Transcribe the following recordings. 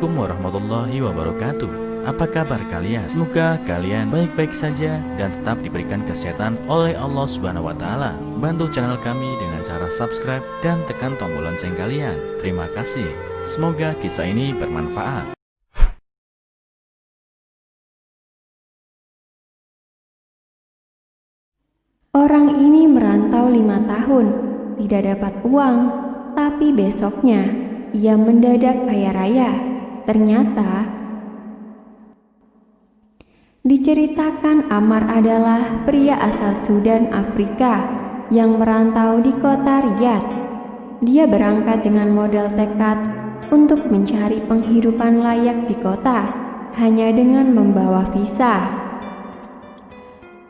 Assalamualaikum warahmatullahi wabarakatuh. Apa kabar kalian? Semoga kalian baik-baik saja dan tetap diberikan kesehatan oleh Allah Subhanahu wa taala. Bantu channel kami dengan cara subscribe dan tekan tombol lonceng kalian. Terima kasih. Semoga kisah ini bermanfaat. Orang ini merantau 5 tahun, tidak dapat uang, tapi besoknya ia mendadak kaya raya. Ternyata diceritakan Ammar adalah pria asal Sudan, Afrika yang merantau di kota Riyadh. Dia berangkat dengan modal tekad untuk mencari penghidupan layak di kota hanya dengan membawa visa.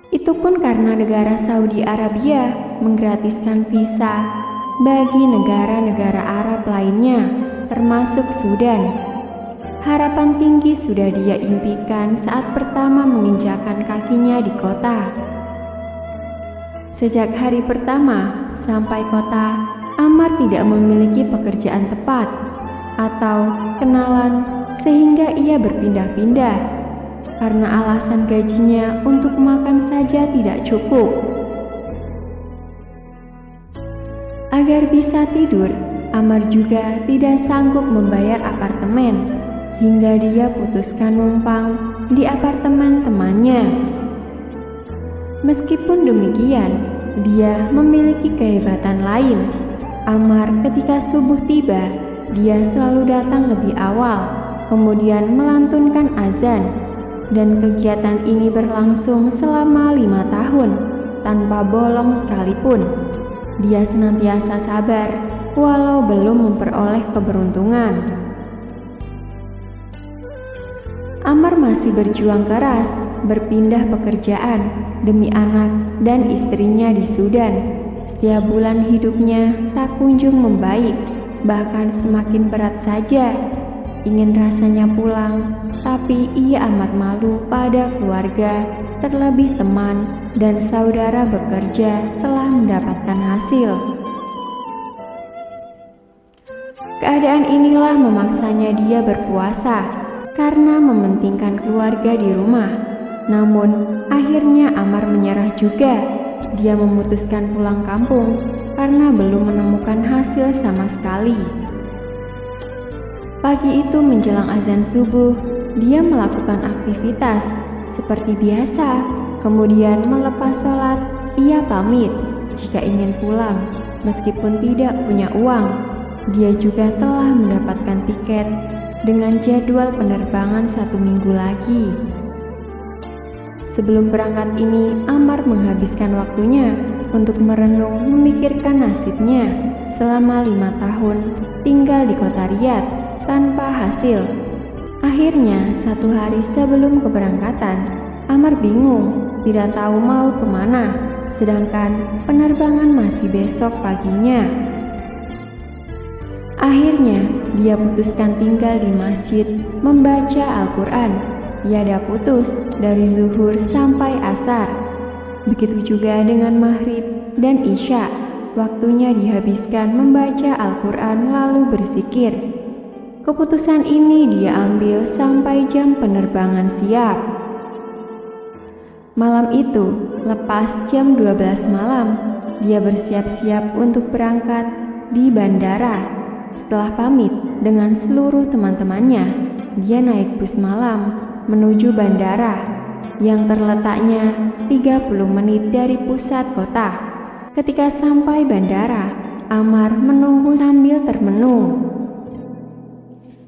Itu pun karena negara Saudi Arabia menggratiskan visa bagi negara-negara Arab lainnya, termasuk Sudan. Harapan tinggi sudah dia impikan saat pertama menginjakkan kakinya di kota. Sejak hari pertama sampai kota, Ammar tidak memiliki pekerjaan tepat atau kenalan sehingga ia berpindah-pindah karena alasan gajinya untuk makan saja tidak cukup. Agar bisa tidur, Ammar juga tidak sanggup membayar apartemen, hingga dia putuskan numpang di apartemen temannya. Meskipun demikian, dia memiliki kehebatan lain. Ammar ketika subuh tiba, dia selalu datang lebih awal, kemudian melantunkan azan, dan kegiatan ini berlangsung selama 5 tahun, tanpa bolong sekalipun. Dia senantiasa sabar, walau belum memperoleh keberuntungan. Ammar masih berjuang keras, berpindah pekerjaan demi anak dan istrinya di Sudan. Setiap bulan hidupnya tak kunjung membaik, bahkan semakin berat saja. Ingin rasanya pulang, tapi ia amat malu pada keluarga, terlebih teman dan saudara bekerja telah mendapatkan hasil. Keadaan inilah memaksanya dia berpuasa karena mementingkan keluarga di rumah. Namun akhirnya Ammar menyerah juga. Dia memutuskan pulang kampung karena belum menemukan hasil sama sekali. Pagi itu menjelang azan subuh, dia melakukan aktivitas seperti biasa. Kemudian melepas sholat, ia pamit jika ingin pulang. Meskipun tidak punya uang, dia juga telah mendapatkan tiket dengan jadwal penerbangan 1 minggu lagi. Sebelum berangkat ini, Ammar menghabiskan waktunya untuk merenung memikirkan nasibnya selama 5 tahun tinggal di kota Riyadh tanpa hasil. Akhirnya, satu hari sebelum keberangkatan, Ammar bingung, tidak tahu mau kemana, sedangkan penerbangan masih besok paginya. Akhirnya, dia putuskan tinggal di masjid membaca Al-Quran, tiada putus dari zuhur sampai asar. Begitu juga dengan maghrib dan isya, waktunya dihabiskan membaca Al-Quran lalu berzikir. Keputusan ini dia ambil sampai jam penerbangan siap. Malam itu, lepas jam 12 malam, dia bersiap-siap untuk berangkat di bandara. Setelah pamit dengan seluruh teman-temannya, dia naik bus malam menuju bandara yang terletaknya 30 menit dari pusat kota. Ketika sampai bandara, Ammar menunggu sambil termenung.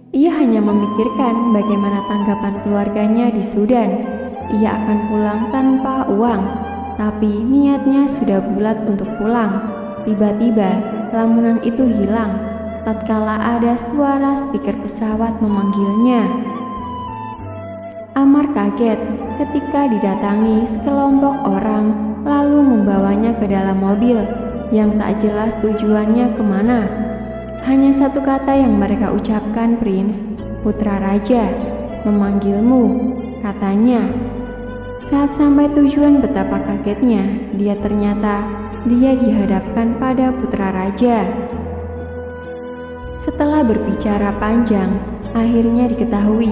Ia hanya memikirkan bagaimana tanggapan keluarganya di Sudan. Ia akan pulang tanpa uang, tapi niatnya sudah bulat untuk pulang. Tiba-tiba, lamunan itu hilang tatkala ada suara speaker pesawat memanggilnya. Ammar kaget ketika didatangi sekelompok orang lalu membawanya ke dalam mobil yang tak jelas tujuannya kemana. Hanya satu kata yang mereka ucapkan, "Prince, putra raja, memanggilmu," katanya. Saat sampai tujuan, betapa kagetnya dia ternyata dihadapkan pada putra raja. Setelah berbicara panjang, Akhirnya diketahui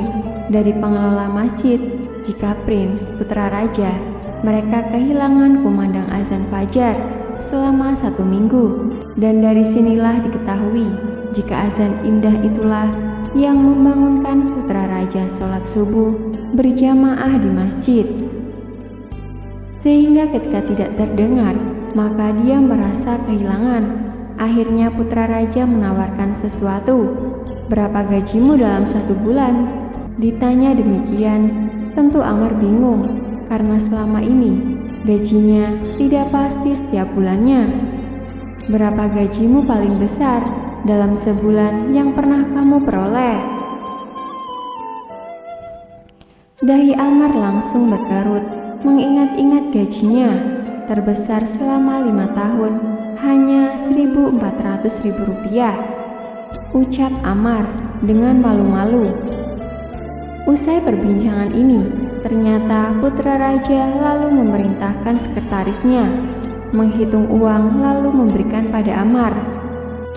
dari pengelola masjid jika Prince putra raja mereka kehilangan kumandang azan fajar selama 1 minggu. Dan dari sinilah diketahui jika azan indah itulah yang membangunkan putra raja sholat subuh berjamaah di masjid. Sehingga ketika tidak terdengar, maka dia merasa kehilangan. Akhirnya putra raja menawarkan sesuatu. "Berapa gajimu dalam 1 bulan?" Ditanya demikian, tentu Amr bingung karena selama ini gajinya tidak pasti setiap bulannya. "Berapa gajimu paling besar dalam sebulan yang pernah kamu peroleh?" Dahi Amr langsung berkerut mengingat-ingat gajinya terbesar selama 5 tahun hanya Rp1.400.000, ucap Amr dengan malu-malu. Usai perbincangan ini, ternyata putra raja lalu memerintahkan sekretarisnya menghitung uang lalu memberikan pada Amr.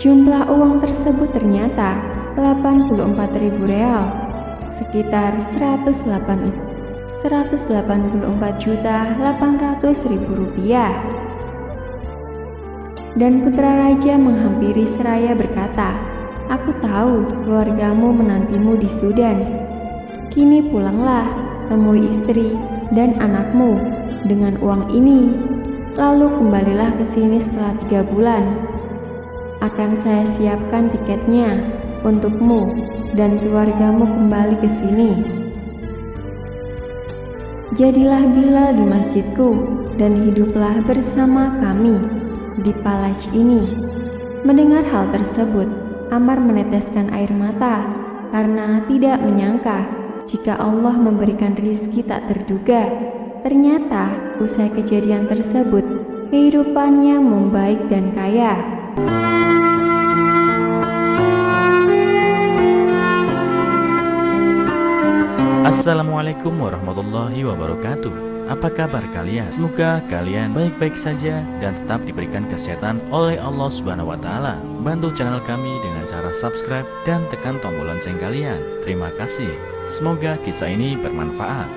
Jumlah uang tersebut ternyata 84.000 real, sekitar 184.800.000 rupiah. Dan putra raja menghampiri seraya berkata, "Aku tahu keluargamu menantimu di Sudan. Kini pulanglah, temui istri dan anakmu dengan uang ini. Lalu kembalilah ke sini setelah 3 bulan. Akan saya siapkan tiketnya untukmu dan keluargamu kembali ke sini." Jadilah Bilal di masjidku dan hiduplah bersama kami di palaj ini. Mendengar hal tersebut, Amr meneteskan air mata karena tidak menyangka jika Allah memberikan rizki tak terduga. Ternyata usai kejadian tersebut, kehidupannya membaik dan kaya. Assalamualaikum warahmatullahi wabarakatuh. Apa kabar kalian? Semoga kalian baik-baik saja dan tetap diberikan kesehatan oleh Allah Subhanahu wa taala. Bantu channel kami dengan cara subscribe dan tekan tombol lonceng kalian. Terima kasih. Semoga kisah ini bermanfaat.